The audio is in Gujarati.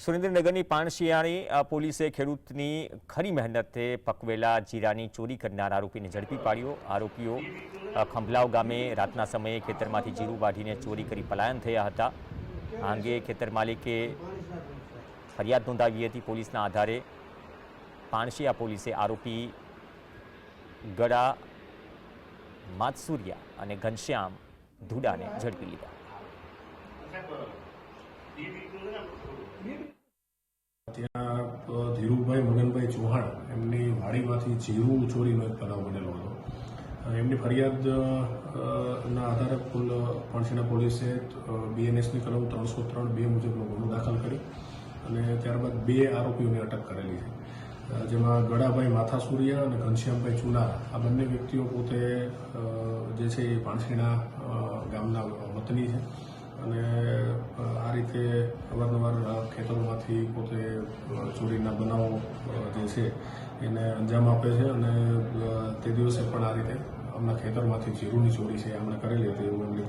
સુરેન્દ્રનગરની પાણશિયાળી પોલીસે ખેડૂતની ખરી મહેનતે પકવેલા જીરાની ચોરી કરનાર આરોપીને ઝડપી પાડ્યો। આરોપીઓ ખંભલાવ ગામે રાતના સમયે ખેતરમાંથી જીરું વાઢીને ચોરી કરી પલાયન થયા હતા। આ અંગે ખેતર માલિકે ફરિયાદ નોંધાવી હતી। પોલીસના આધારે પાણશિયા પોલીસે આરોપી ગળા માતસુરિયા અને ઘનશ્યામ ધુડાને ઝડપી લીધા। ત્યાં ધીરુભાઈ મગનભાઈ ચૌહાણ એમની વાડીમાંથી જીરું ચોરીનો એક બનાવ બનેલો હતો। એમની ફરિયાદના આધારે પાણશિયા પોલીસે બીએનએસની કલમ 303(2) મુજબનો ગુનો દાખલ કરી અને ત્યારબાદ 2 આરોપીઓની અટક કરેલી છે, જેમાં ગળાભાઈ માથાસુરિયા અને ઘનશ્યામભાઈ ચુનારા આ બંને વ્યક્તિઓ પોતે જે છે એ પાણશિયા ગામના વતની છે અને આ રીતે અવારનવાર ખેતરોમાંથી પોતે ચોરીના બનાવો જે છે એને અંજામ આપે છે અને તે દિવસે પણ આ રીતે અમના ખેતરમાંથી જીરુની ચોરી છે એમણે કરેલી હતી એવું એમની